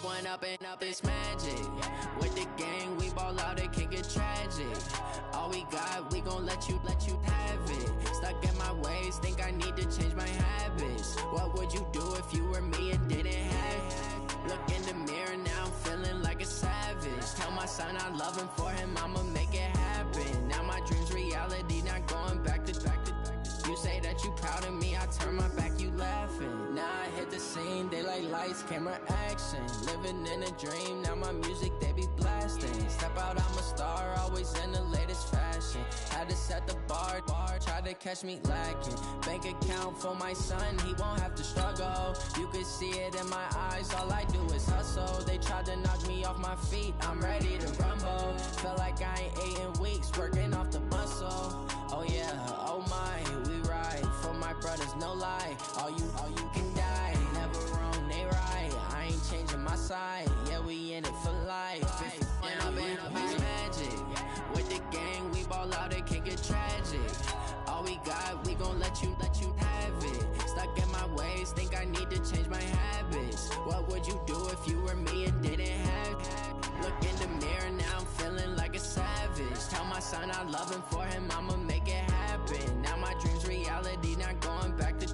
One up and up, it's magic. With the gang, we ball out, it can get tragic. All we got, we gon' let you have it. Stuck in my ways, think I need to change my habits. What would you do if you were me and didn't have it? Look in the mirror, now I'm feeling like a savage. Tell my son I love him, for him I'ma make it happen. Now my dream's reality, not going back to. You say that you proud of me, I turn my back, you laughing. Now I hit the scene, they like lights, camera, action. Living in a dream, now my music, they be blasting. Step out, I'm a star, always in the latest fashion. Had to set the bar, try to catch me lacking. Bank account for my son, he won't have to struggle. You can see it in my eyes, all I do is hustle. They tried to knock me off my feet, I'm ready to rumble. Felt like I ain't ate in weeks, working off the muscle. Oh yeah, oh my, we ride for my brothers, no lie. All you can die, never wrong, they right. I ain't changing my side, yeah, we in it for life. And I've been it's magic. With the gang, we ball out, it can get tragic. All we got, we gon' let you have it. Stuck in my ways, think I need to change my habits. What would you do if you were me and didn't have it? Look in the mirror, now I'm feeling like a savage. Tell my son I love him, for him I'ma make it happen. Now my dream's reality, not going back to.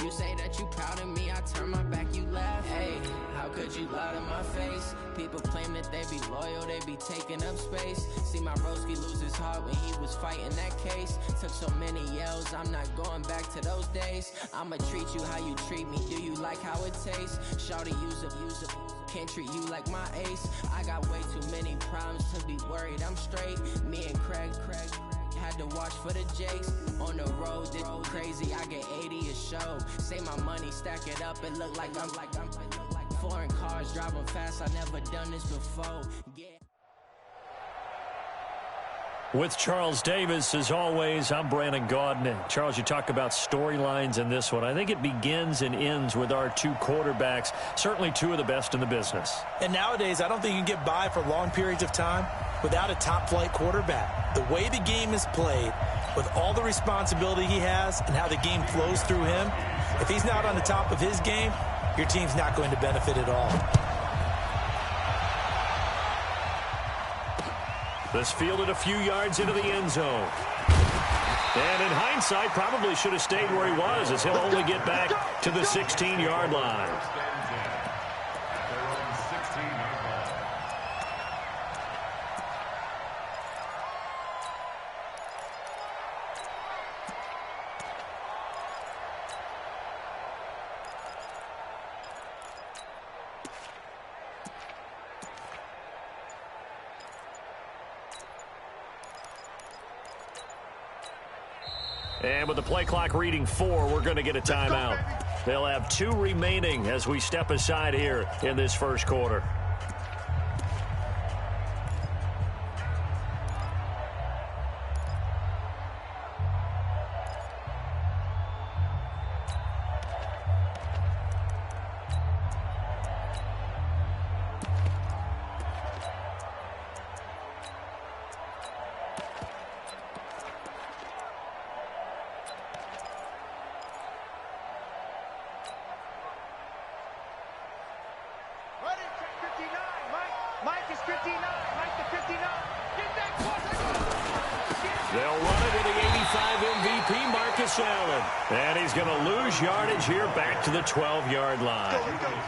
You say that you proud of me, I turn my back, you laugh. Hey, how could you lie to my face? People claim that they be loyal, they be taking up space. See my broski lose his heart when he was fighting that case. Took so many yells, I'm not going back to those days. I'ma treat you how you treat me, do you like how it tastes? Shawty, use up, can't treat you like my ace. I got way too many problems to be worried, I'm straight. Me and Craig had to watch for the Jakes. On the road, this crazy, I get 80 a show. Say my money, stack it up, it look like I'm foreign cars, driving fast, I never done this before. Yeah. With Charles Davis, as always, I'm Brandon Gaudin. Charles, you talk about storylines in this one. I think it begins and ends with our two quarterbacks, certainly two of the best in the business. And nowadays, I don't think you can get by for long periods of time without a top-flight quarterback. The way the game is played, with all the responsibility he has and how the game flows through him, if he's not on the top of his game, your team's not going to benefit at all. This fielded a few yards into the end zone. And in hindsight, probably should have stayed where he was, as he'll only get back to the 16-yard line. And with the play clock reading 4, we're going to get a timeout. They'll have 2 remaining as we step aside here in this first quarter. And he's going to lose yardage here back to the 12-yard line.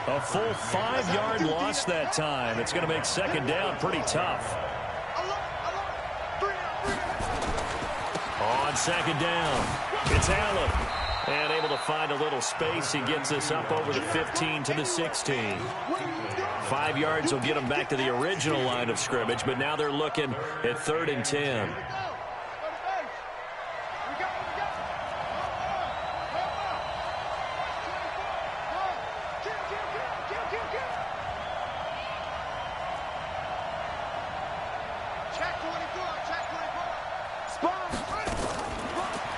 A full 5-yard loss that time. It's going to make second down pretty tough. On second down, it's Allen. And able to find a little space. He gets us up over the 15 to the 16. 5 yards will get him back to the original line of scrimmage, but now they're looking at 3rd and 10.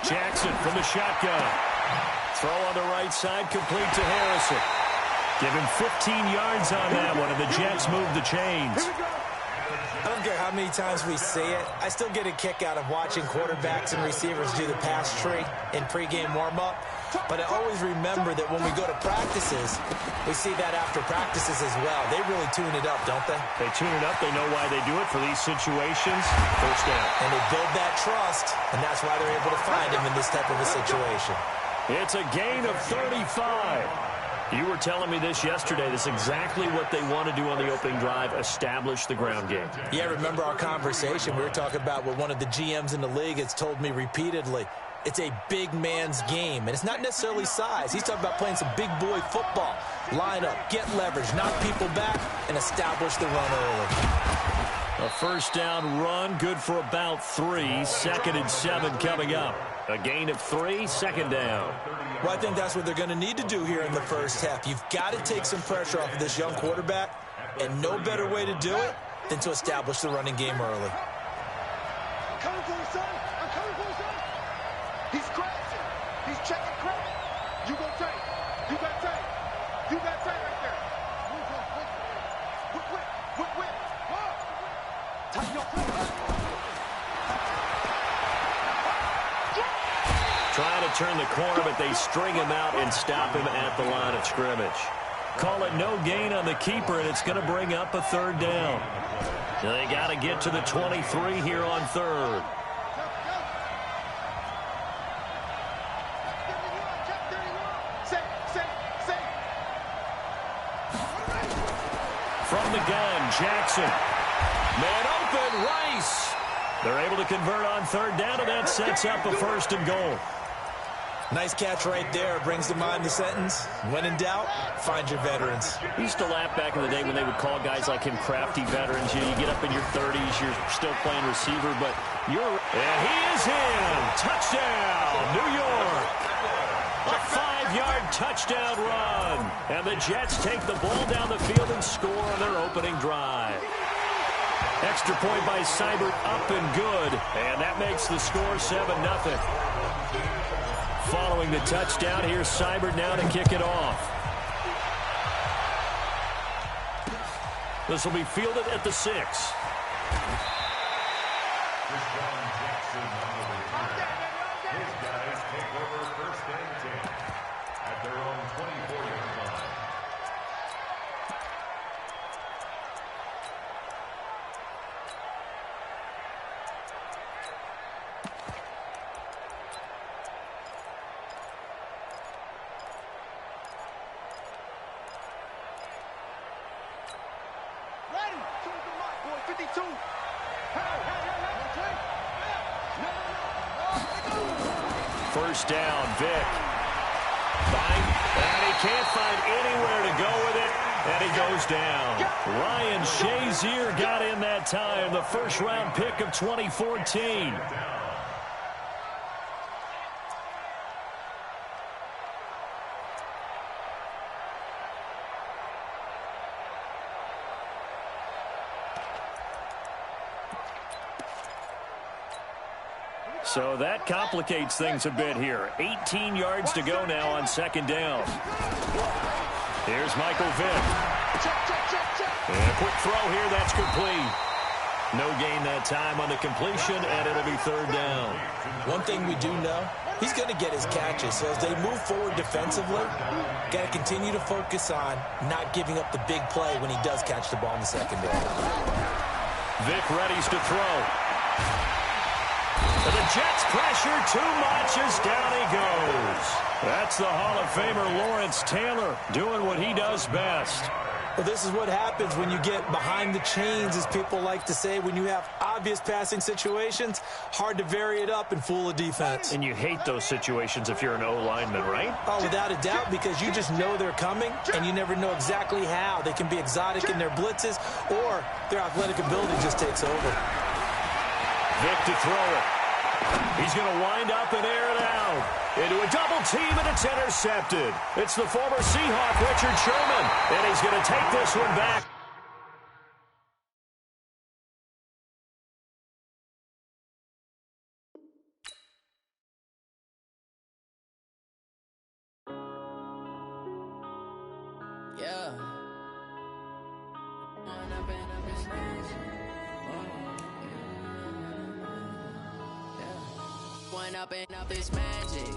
Jackson from the shotgun. Throw on the right side, complete to Harrison. Give him 15 yards on that one, and the Jets move the chains. I don't care how many times we see it. I still get a kick out of watching quarterbacks and receivers do the pass tree in pregame warm-up. But I always remember that when we go to practices, we see that after practices as well. They really tune it up, don't they? They tune it up. They know why they do it for these situations. First down. And they build that trust, and that's why they're able to find him in this type of a situation. It's a gain of 35. You were telling me this yesterday. This is exactly what they want to do on the opening drive, establish the ground game. Yeah, remember our conversation. We were talking about what one of the GMs in the league has told me repeatedly. It's a big man's game, and it's not necessarily size. He's talking about playing some big boy football. Line up, get leverage, knock people back, and establish the run early. A first down run, good for about 3. 2nd and 7 coming up. A gain of 3, 2nd down. Well, I think that's what they're going to need to do here in the first half. You've got to take some pressure off of this young quarterback, and no better way to do it than to establish the running game early. I'm coming for you, son. I'm coming for you, son. He's crashing. He's checking crack. You go tight. You got tight. You got tight right there. Move on quick. Quick. Tighten your play. Trying to turn the corner, but they string him out and stop him at the line of scrimmage. Call it no gain on the keeper, and it's going to bring up a 3rd down. They got to get to the 23 here on 3rd. From the gun, Jackson. Man open, Rice. They're able to convert on 3rd down, and that sets up a 1st and goal. Nice catch right there. Brings to mind the sentence, when in doubt, find your veterans. We used to laugh back in the day when they would call guys like him crafty veterans. You get up in your 30s, you're still playing receiver, but and he is in. Touchdown, New York. A 5-yard touchdown run. And the Jets take the ball down the field and score on their opening drive. Extra point by Seibert, up and good. And that makes the score 7-0. Following the touchdown, here's Seibert now to kick it off. This will be fielded at the 6. His guys take over 1st and 10 at their own 24-yard line. Ready. Choose the mark, boy. 52. First down, Vic. And he can't find anywhere to go with it, and he goes down. Ryan Shazier got in that time, the first-round pick of 2014. So that complicates things a bit here. 18 yards to go now on 2nd down. Here's Michael Vick. And a quick throw here, that's complete. No gain that time on the completion, and it'll be 3rd down. One thing we do know, he's going to get his catches. So as they move forward defensively, got to continue to focus on not giving up the big play when he does catch the ball in the secondary. Vick readies to throw. And the Jets pressure too much as down he goes. That's the Hall of Famer Lawrence Taylor doing what he does best. Well, this is what happens when you get behind the chains, as people like to say. When you have obvious passing situations, hard to vary it up and fool a defense. And you hate those situations if you're an O-lineman, right? Oh, without a doubt, because you just know they're coming, and you never know exactly how. They can be exotic in their blitzes, or their athletic ability just takes over. Vick to throw it. He's going to wind up and air it out. Into a double team, and it's intercepted. It's the former Seahawk, Richard Sherman, and he's going to take this one back. Yeah. Up and up is magic.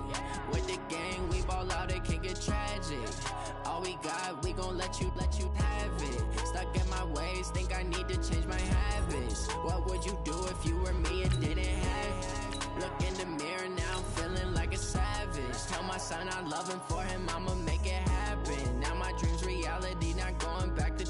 With the gang, we ball out, it can get tragic. All we got, we gon' let you have it. Stuck in my ways, think I need to change my habits. What would you do if you were me and didn't have it? Look in the mirror, now I'm feeling like a savage. Tell my son I love him, for him I'ma make it happen. Now my dream's reality, not going back to.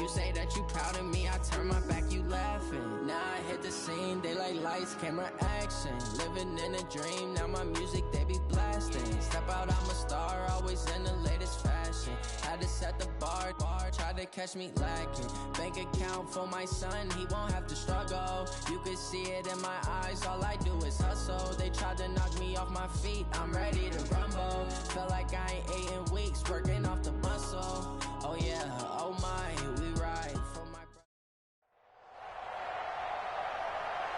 You say that you proud of me, I turn my back, you laughing. Now I hit the scene, daylight lights, camera action. Living in a dream, now my music, they be blasting. Step out, I'm a star, always in the latest fashion. Had to set the bar, try to catch me lacking. Bank account for my son, he won't have to struggle. You can see it in my eyes, all I do is hustle. They tried to knock me off my feet, I'm ready to rumble. Feel like I ain't ate in weeks, working off the muscle. Oh yeah, oh my, we ride for my...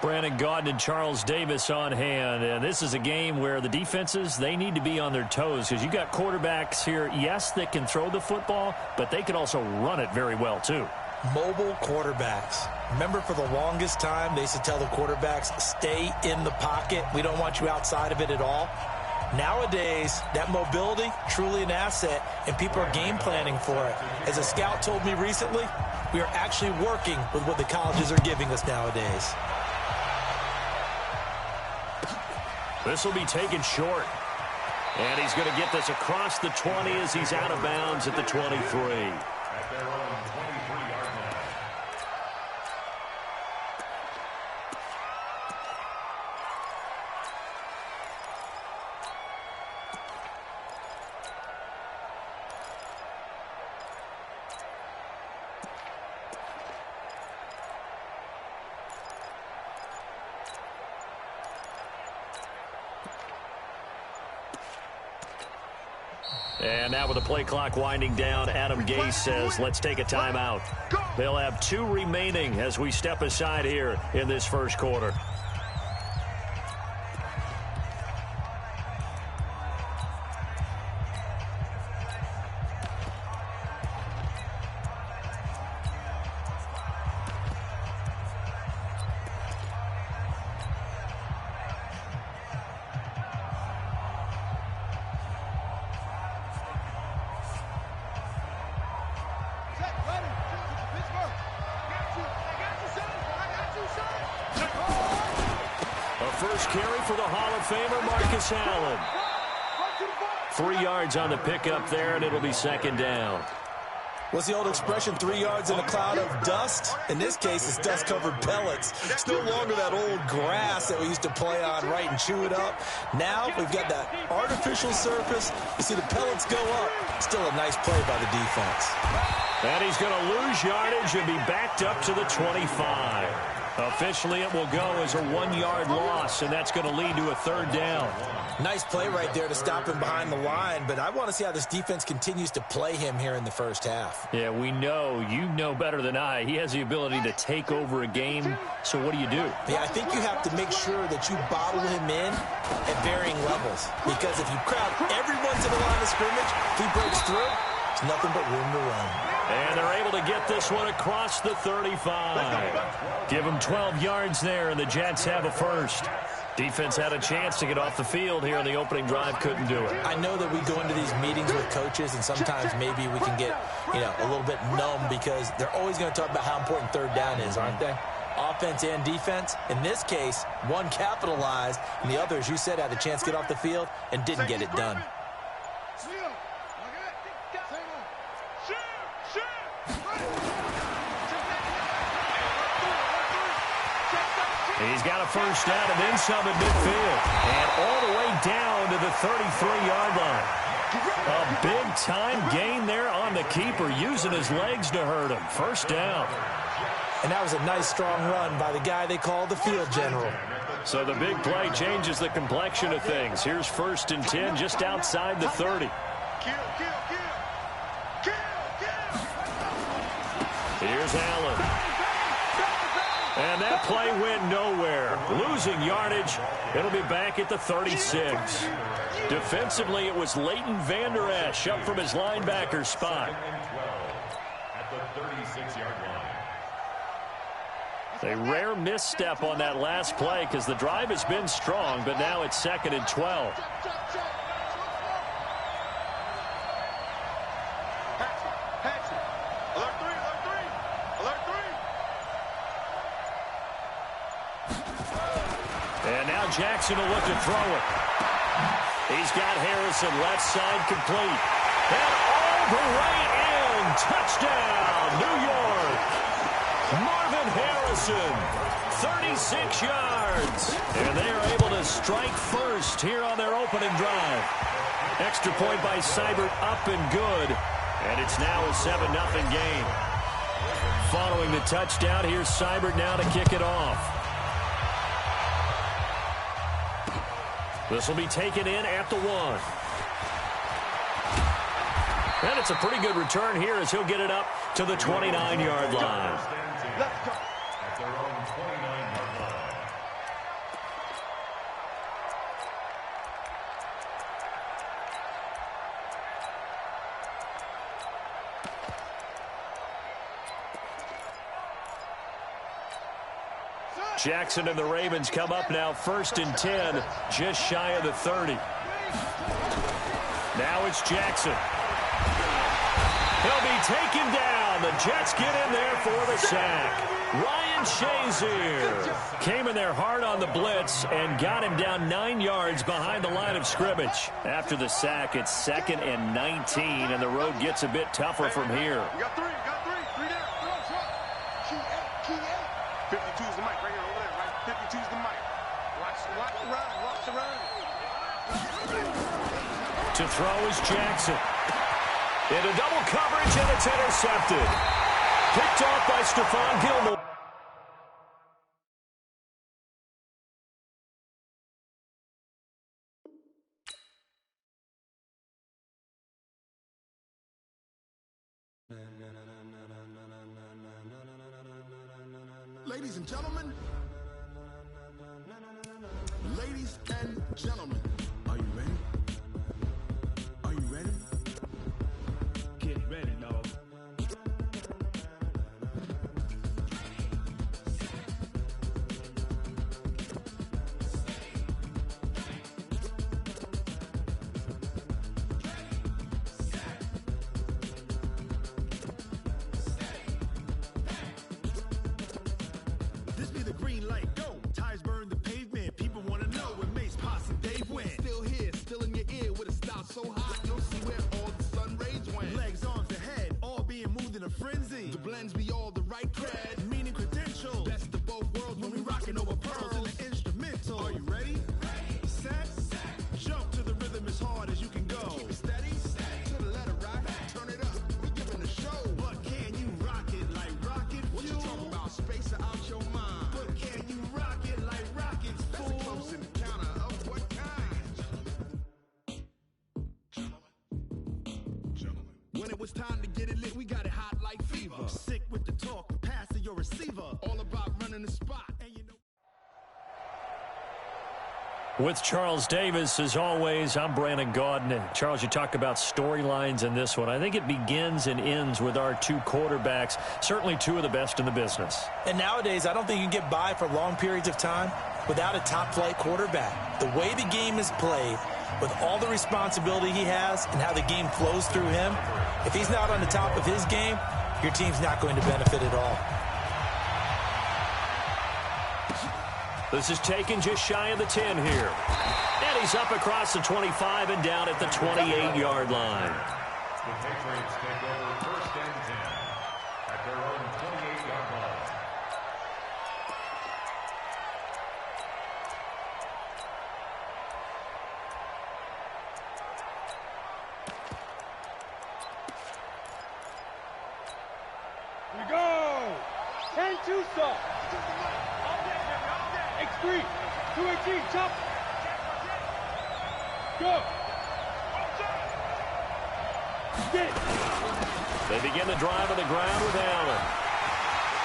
Brandon Gaudin and Charles Davis on hand, and this is a game where the defenses, they need to be on their toes because you got quarterbacks here, yes, that can throw the football, but they can also run it very well too. Mobile quarterbacks. Remember, for the longest time, they used to tell the quarterbacks, stay in the pocket. We don't want you outside of it at all. Nowadays, that mobility, truly an asset, and people are game planning for it. As a scout told me recently, we are actually working with what the colleges are giving us nowadays. This will be taken short. And he's going to get this across the 20 as he's out of bounds at the 23. At their own 23-yard line. And now with the play clock winding down, Adam Gase says, let's take a timeout. They'll have 2 remaining as we step aside here in this first quarter. First carry for the Hall of Famer, Marcus Allen. 3 yards on the pickup there, and it'll be second down. What's the old expression, 3 yards in a cloud of dust? In this case, it's dust-covered pellets. It's no longer that old grass that we used to play on, right, and chew it up. Now we've got that artificial surface. You see the pellets go up. Still a nice play by the defense. And he's going to lose yardage and be backed up to the 25. Officially, it will go as a 1-yard loss, and that's going to lead to a third down. Nice play right there to stop him behind the line, but I want to see how this defense continues to play him here in the first half. Yeah, we know. You know better than I. He has the ability to take over a game, so what do you do? Yeah, I think you have to make sure that you bottle him in at varying levels, because if you crowd everyone to the line of scrimmage, if he breaks through, there's nothing but room to run. And they're able to get this one across the 35. Give them 12 yards there, and the Jets have a first. Defense had a chance to get off the field here in the opening drive, couldn't do it. I know that we go into these meetings with coaches, and sometimes maybe we can get, a little bit numb because they're always going to talk about how important third down is, aren't they? Offense and defense. In this case, one capitalized, and the other, as you said, had a chance to get off the field and didn't get it done. He's got a first down and then some at midfield. And all the way down to the 33-yard line. A big-time gain there on the keeper, using his legs to hurt him. First down. And that was a nice, strong run by the guy they call the field general. So the big play changes the complexion of things. Here's 1st and 10 just outside the 30. Here's Allen. And that play went nowhere. Losing yardage. It'll be back at the 36. Defensively, it was Leighton Vander Esch up from his linebacker spot. At the 36-yard line. A rare misstep on that last play because the drive has been strong, but now it's 2nd and 12. And now Jackson will look to throw it. He's got Harrison left side complete. And all the way in. Touchdown, New York. Marvin Harrison, 36 yards. And they are able to strike first here on their opening drive. Extra point by Seibert, up and good. And it's now a 7-0 game. Following the touchdown, here's Seibert now to kick it off. This will be taken in at the 1. And it's a pretty good return here as he'll get it up to the 29-yard line. At their own 29-yard line. Jackson and the Ravens come up now 1st and 10, just shy of the 30. Now it's Jackson. He'll be taken down. The Jets get in there for the sack. Ryan Shazier came in there hard on the blitz and got him down 9 yards behind the line of scrimmage. After the sack, it's 2nd and 19, and the road gets a bit tougher from here. You got three down. Key 52's the mic right here over there, right? 52's the mic. Watch the run. To throw is Jackson. Into double coverage, and it's intercepted. Picked off by Stephon Gilmore. Ladies and gentlemen, are you ready? Are you ready? Get ready, dog. This be the green light, go. Tires burn the pavement. People want to know where Mace, Posse, and Dave went. Still here, still in your ear with a style so hot, you'll see where all the sun rays went. Legs, arms, and head, all being moved in a frenzy. The blends be all the right cred, meaning credentials. Best of both worlds when we rockin' over pearls in the instrumental. Are you ready? Set. Jump to the rhythm as hard as you can go. Keep it steady. To the letter, right? Turn it up. We giving the show. But can you rock it like rocket fuel? What you talking about? Space out your mind. But can you rock it like rockets, fool? That's a close encounter of what kind? Gentlemen. When it was time to get it lit, we got it hot like fever. Sick with the talk, pass to your receiver. All about running the spot, and you know. With Charles Davis, as always, I'm Brandon Gaudin. Charles, you talk about storylines in this one. I think it begins and ends with our two quarterbacks, certainly two of the best in the business. And nowadays, I don't think you can get by for long periods of time without a top-flight quarterback. The way the game is played, with all the responsibility he has and how the game flows through him, if he's not on the top of his game, your team's not going to benefit at all. This is taken just shy of the 10 here. And he's up across the 25 and down at the 28-yard line. The Patriots take over 1st and 10 at their own 28-yard line. Here we go! 10-2 stop! X3, 218, chop! Go! Get it! They begin the drive on the ground with Allen.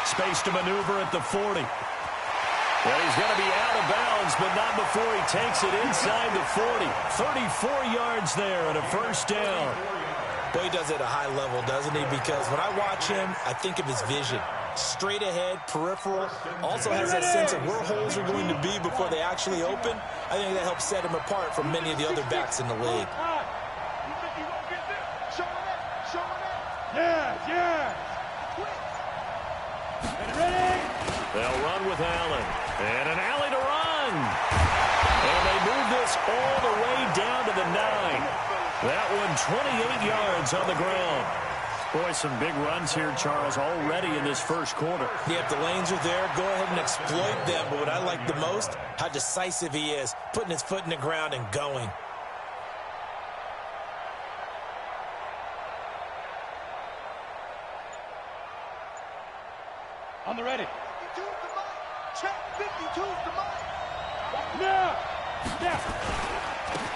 Space to maneuver at the 40. Well, he's going to be out of bounds, but not before he takes it inside the 40. 34 yards there and a 1st down. Boy, he does it at a high level, doesn't he? Because when I watch him, I think of his vision. straight ahead, peripheral. Also has that sense of where holes are going to be before they actually open. I think that helps set him apart from many of the other backs in the league. They'll run with Allen. And an alley to run. And they move this all the way down to the 9. That one 28 yards on the ground. Boy, some big runs here, Charles, already in this first quarter. Yeah, if the lanes are there, go ahead and exploit them. But what I like the most, how decisive he is, putting his foot in the ground and going. On the ready. 52's the mic. Check. 52's the mic. Now.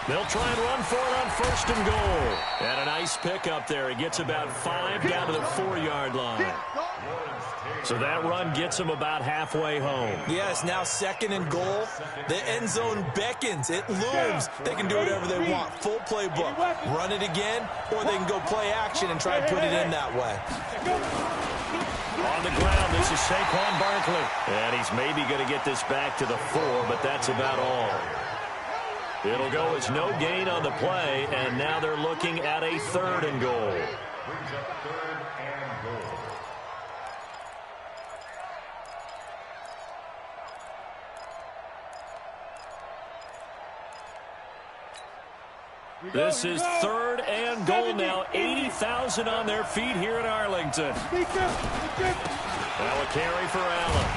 They'll try and run for it on 1st and goal. And a nice pickup there. He gets about 5 down to the 4-yard line. So that run gets him about halfway home. Yes, now 2nd and goal. The end zone beckons. It looms. They can do whatever they want. Full playbook. Run it again, or they can go play action and try and put it in that way. On the ground, this is Saquon Barkley. And he's maybe going to get this back to the 4, but that's about all. It'll go as no gain on the play, and now they're looking at a 3rd and goal. Brings up 3rd and goal. This is 3rd and goal now. 80,000 on their feet here in Arlington. Now a carry for Allen.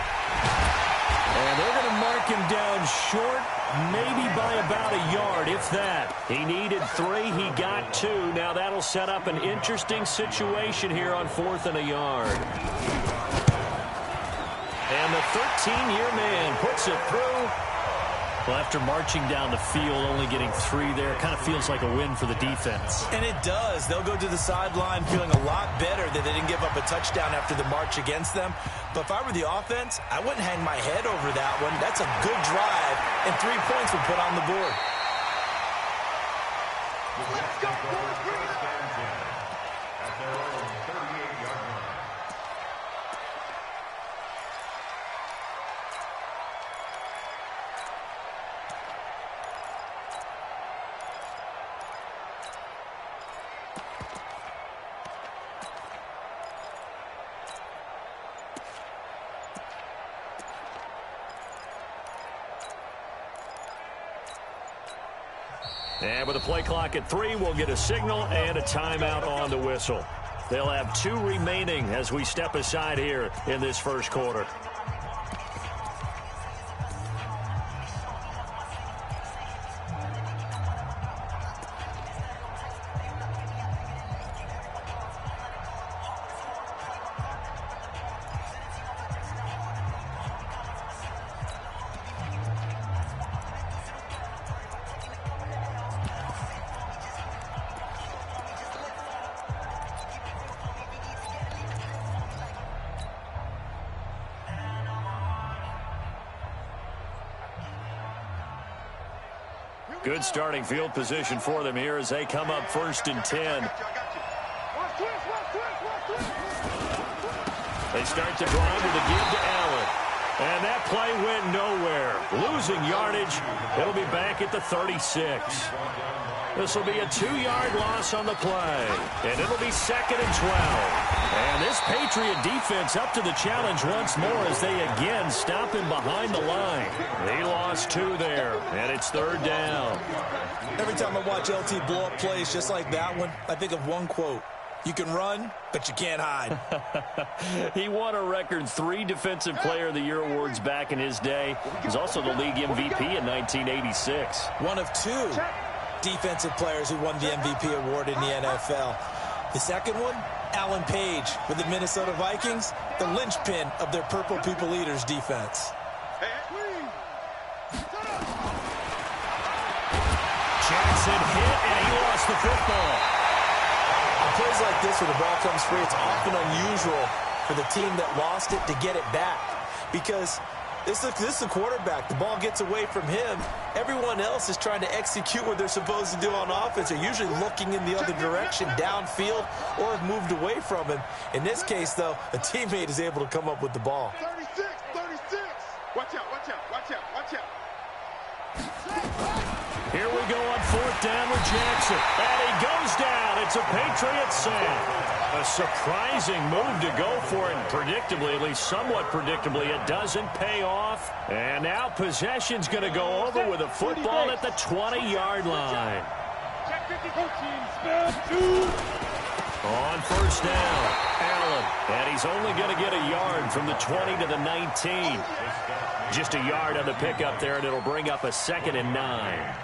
And they're going to mark him down short, maybe by about a yard, if that. He needed 3. He got 2. Now that'll set up an interesting situation here on 4th and a yard. And the 13-year man puts it through. Well, after marching down the field, only getting 3 there, it kind of feels like a win for the defense. And it does. They'll go to the sideline feeling a lot better that they didn't give up a touchdown after the march against them. But if I were the offense, I wouldn't hang my head over that one. That's a good drive, and 3 points were put on the board. Let's go, boys. Bring it up. At their own 38-yard line. And with a play clock at 3, we'll get a signal and a timeout on the whistle. They'll have 2 remaining as we step aside here in this first quarter. Good starting field position for them here as they come up 1st and 10. They start to drive with a give to Allen. And that play went nowhere. Losing yardage. It'll be back at the 36. This will be a 2-yard loss on the play. And it'll be 2nd and 12. And this Patriot defense up to the challenge once more as they again stop him behind the line. He lost 2 there, and it's 3rd down. Every time I watch LT blow up plays just like that one, I think of one quote. You can run, but you can't hide. He won a record 3 Defensive Player of the Year awards back in his day. He was also the league MVP in 1986. One of 2 defensive players who won the MVP award in the NFL. The second one, Alan Page with the Minnesota Vikings, the linchpin of their Purple People Eaters defense. Jackson hit, and he lost the football. On plays like this where the ball comes free, it's often unusual for the team that lost it to get it back. Because This is the quarterback. The ball gets away from him. Everyone else is trying to execute what they're supposed to do on offense. They're usually looking in the other direction, downfield, or have moved away from him. In this case, though, a teammate is able to come up with the ball. 36. Watch out. Here we go on 4th down with Jackson. And he goes down. It's a Patriot sack. A surprising move to go for it. Predictably, at least somewhat predictably, it doesn't pay off. And now possession's going to go over with a football at the 20-yard line. On 1st down, Allen. And he's only going to get a yard from the 20 to the 19. Just a yard on the pickup there, and it'll bring up a 2nd and 9.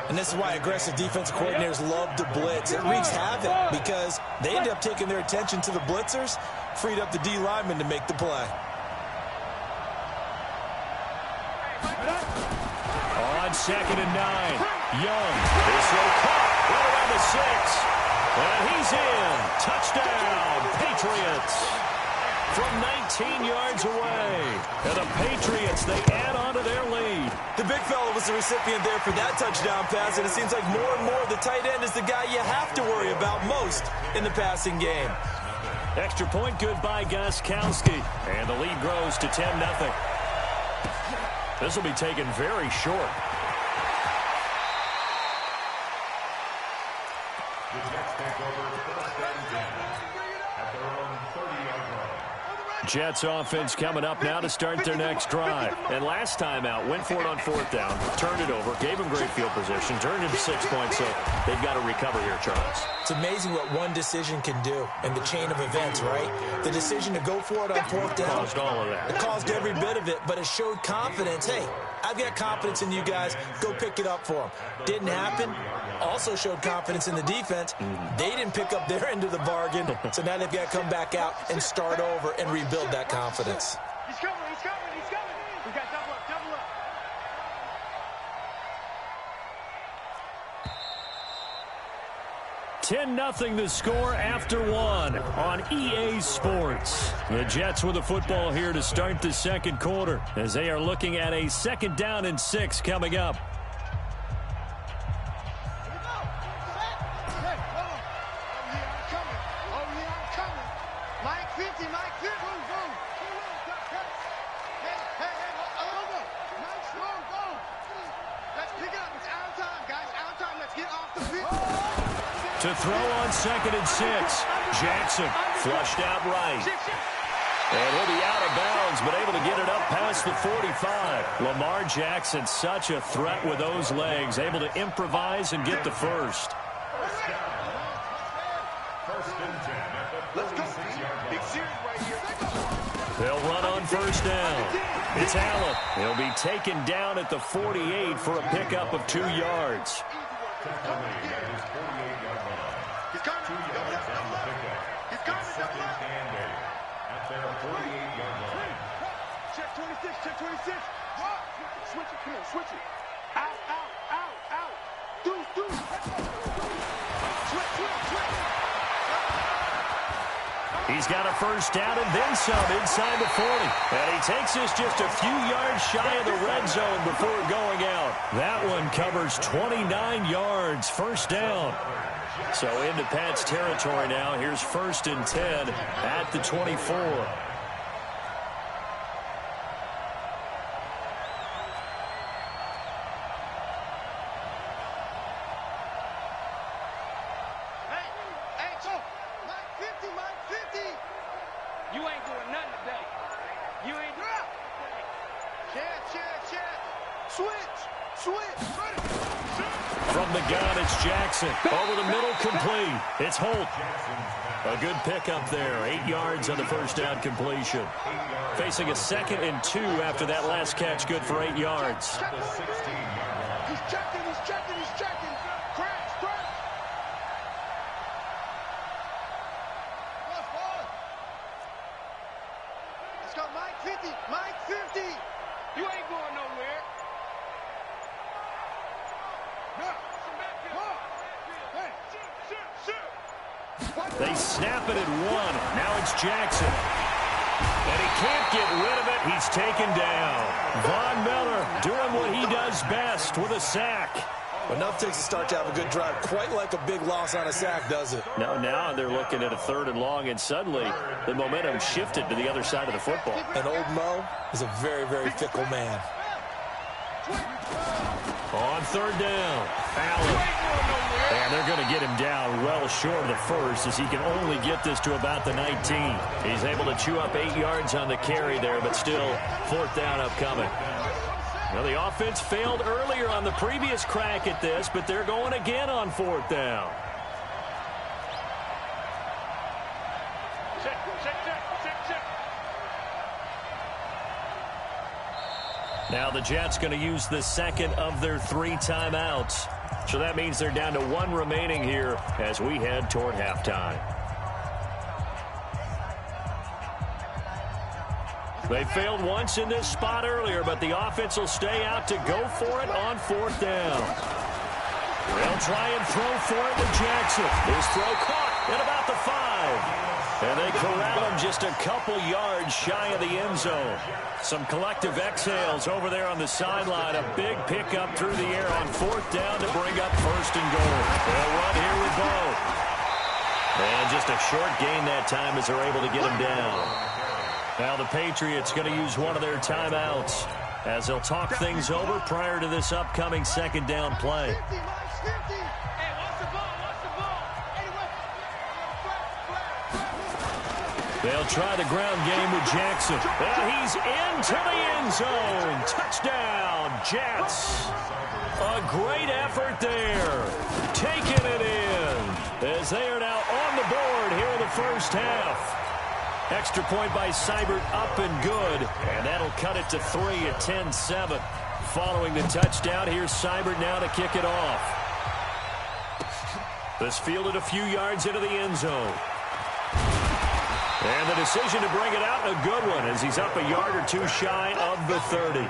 And this is why aggressive defensive coordinators love to blitz. It wreaks havoc because they end up taking their attention to the blitzers, freed up the D lineman to make the play. On 2nd and 9, Young. This will caught right around the 6. And he's in. Touchdown, Patriots. From 19 yards away. And the Patriots, they add on to their lead. The big fella was the recipient there for that touchdown pass, and it seems like more and more the tight end is the guy you have to worry about most in the passing game. Extra point good by Gostkowski. And the lead grows to 10-0. This will be taken very short. The Jets take over 1st and 10 at their own 30-yard line. Jets offense coming up now to start their next drive. And last time out, went for it on 4th down, turned it over, gave them great field position, turned it to 6 points, so they've got to recover here, Charles. It's amazing what one decision can do in the chain of events, right? The decision to go for it on 4th down. Caused all of that. It caused every bit of it, but it showed confidence. Hey, I've got confidence in you guys. Go pick it up for them. Didn't happen. Also showed confidence in the defense. They didn't pick up their end of the bargain, so now they've got to come back out and start over and rebuild that confidence. He's coming. We got double up. 10-0 the score after 1 on EA Sports. The Jets with the football here to start the 2nd quarter as they are looking at a 2nd down and 6 coming up. To throw on 2nd and 6. Jackson flushed out right. And he'll be out of bounds, but able to get it up past the 45. Lamar Jackson, such a threat with those legs, able to improvise and get the first. 1st and 10 at the 46-yard line. Big series right here. They'll run on 1st down. It's Allen. He'll be taken down at the 48 for a pickup of 2 yards. He's coming. 2 yards on the pickup. He's coming. 2nd and 8 at their 48-yard line. Check 26. Switch it. Come on, switch it. Out. Deuce. Switch. He's got a 1st down and then some inside the 40. And he takes us just a few yards shy of the red zone before going out. That one covers 29 yards, 1st down. So into Pat's territory now. Here's 1st and 10 at the 24. You ain't doing nothing today. You ain't doing nothing. Check. Switch. From the gun, it's Jackson. Over the middle, complete. It's Holt. A good pickup there. 8 yards on the 1st down completion. Facing a 2nd and 2 after that last catch, good for 8 yards. He's checking. Crash. Let's go, Mike 50. You ain't going nowhere. They snap it at 1. Now it's Jackson. And he can't get rid of it. He's taken down. Von Miller doing what he does best with a sack. Enough takes to start to have a good drive. Quite like a big loss on a sack, does it? Now they're looking at a 3rd and long, and suddenly the momentum shifted to the other side of the football. And old Mo is a very, very fickle man. On 3rd down, Allen. And they're going to get him down well short of the first, as he can only get this to about the 19. He's able to chew up 8 yards on the carry there, but still 4th down upcoming. Well, the offense failed earlier on the previous crack at this, but they're going again on 4th down. Now the Jets going to use the second of their 3 timeouts. So that means they're down to 1 remaining here as we head toward halftime. They failed once in this spot earlier, but the offense will stay out to go for it on 4th down. They'll try and throw for it with Jackson. His throw caught at about the 5. And they corral him just a couple yards shy of the end zone. Some collective exhales over there on the sideline. A big pickup through the air on 4th down to bring up 1st and goal. They'll run here with Bo. And just a short gain that time as they're able to get him down. Now the Patriots going to use one of their timeouts as they'll talk things over prior to this upcoming 2nd down play. They'll try the ground game with Jackson. Well, he's into the end zone. Touchdown, Jets. A great effort there. Taking it in as they are now on the board here in the first half. Extra point by Seibert up and good. And that'll cut it to 3 at 10-7. Following the touchdown, here's Seibert now to kick it off. This fielded a few yards into the end zone. And the decision to bring it out, a good one, as he's up a yard or 2 shy of the 30.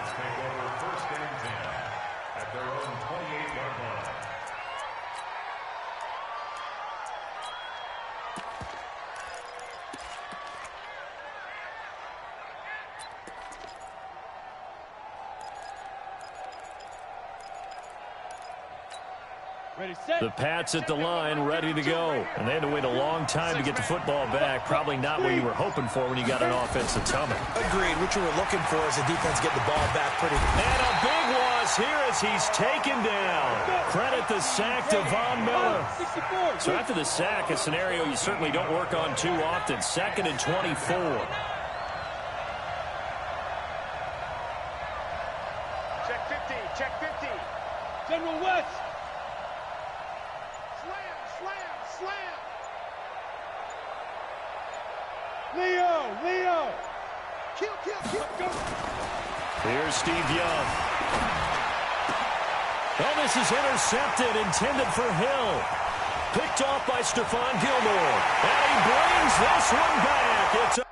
The Pats at the line, ready to go. And they had to wait a long time to get the football back. Probably not what you were hoping for when you got an offense that's humming. Agreed. What you were looking for is the defense getting the ball back pretty good. And a big loss here as he's taken down. Credit the sack to Von Miller. So after the sack, a scenario you certainly don't work on too often. 2nd and 24. Check 50, check 50. General West. Slam! Leo! Kill! Go! Here's Steve Young. Oh, this is intercepted, intended for Hill. Picked off by Stephon Gilmore. And he brings this one back. It's a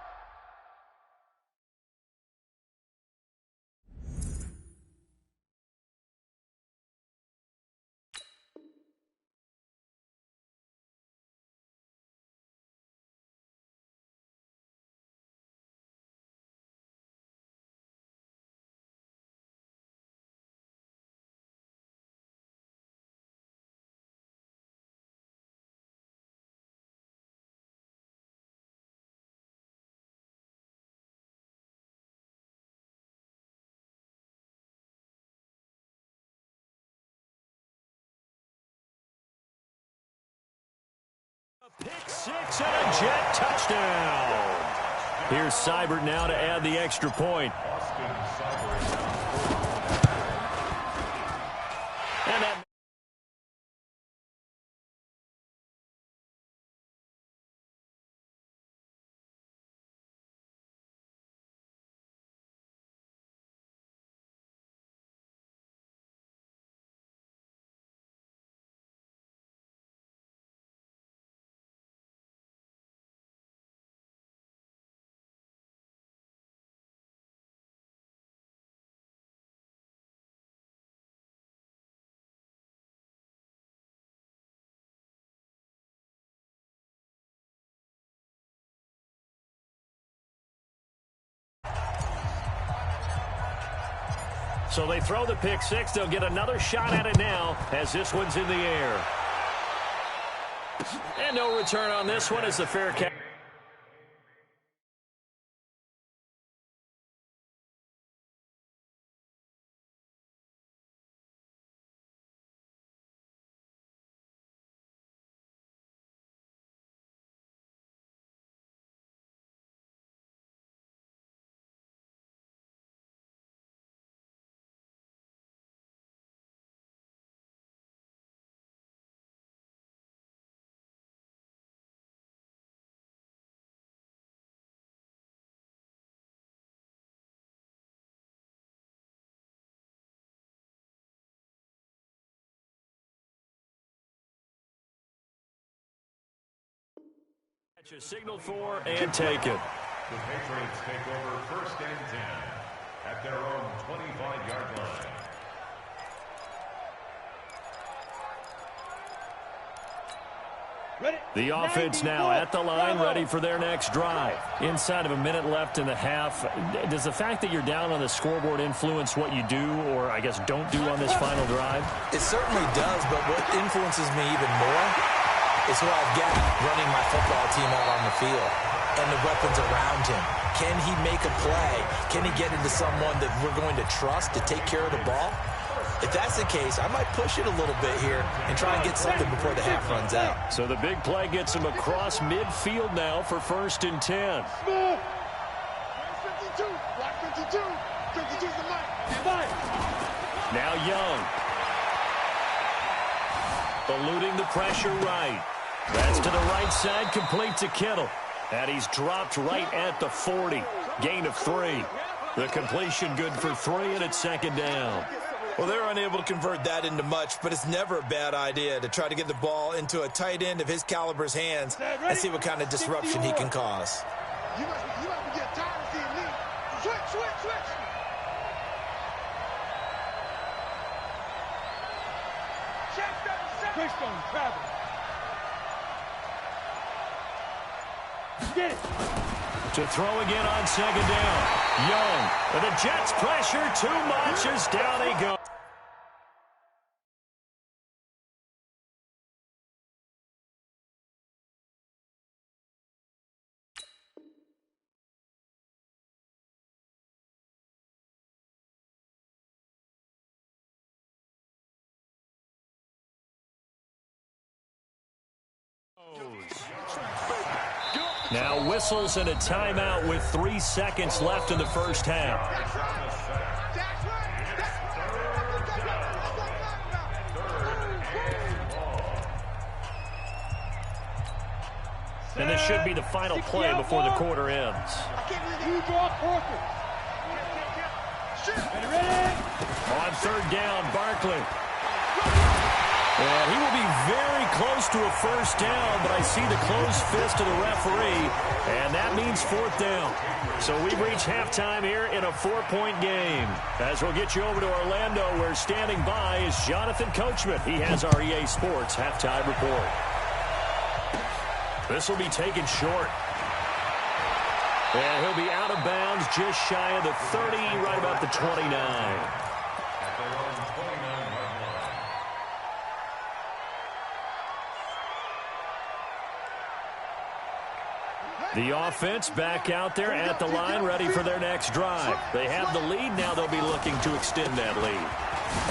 pick 6 and a Jet touchdown. Here's Seibert now to add the extra point. And that So they throw the pick six. They'll get another shot at it now as this one's in the air. And no return on this one as the fair catch. Signaled for and taken. The Patriots take over first and 10 at their own 25-yard line. The offense now at the line, ready for their next drive. Inside of a minute left in the half, does the fact that you're down on the scoreboard influence what you do, or I guess don't do on this final drive? It certainly does, but what influences me even more is who I've got running my football team out on the field and the weapons around him. Can he make a play? Can he get into someone that we're going to trust to take care of the ball? If that's the case, I might push it a little bit here and try and get something before the half runs out. So the big play gets him across midfield now for first and 10. 52, block 52. 52's the line. Now Young. Eluding the pressure right. That's to the right side, complete to Kittle. And he's dropped right at the 40. Gain of 3. The completion good for 3, and it's second down. Well, they're unable to convert that into much, but it's never a bad idea to try to get the ball into a tight end of his caliber's hands and see what kind of disruption he can cause. You must get tired of seeing me. Switch. Greystone, travel. Get it. To throw again on second down. Young. And the Jets pressure too much as down they go. Now whistles and a timeout with 3 seconds left in the first half. And this should be the final play before the quarter ends. On third down, Barkley. And he will be very close to a first down, but I see the closed fist of the referee, and that means fourth down. So we've reached halftime here in a 4-point game. As we'll get you over to Orlando, where standing by is Jonathan Coachman. He has our EA Sports halftime report. This will be taken short. And he'll be out of bounds just shy of the 30, right about the 29. The offense back out there at the line, ready for their next drive. They have the lead. Now they'll be looking to extend that lead.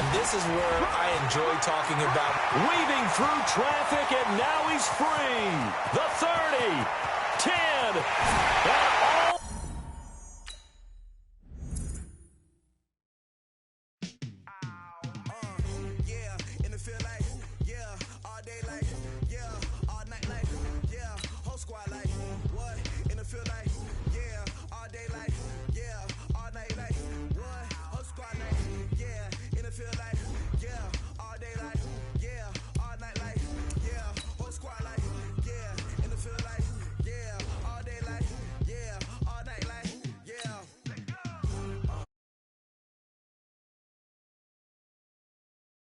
And this is where I enjoy talking about weaving through traffic, and now he's free. The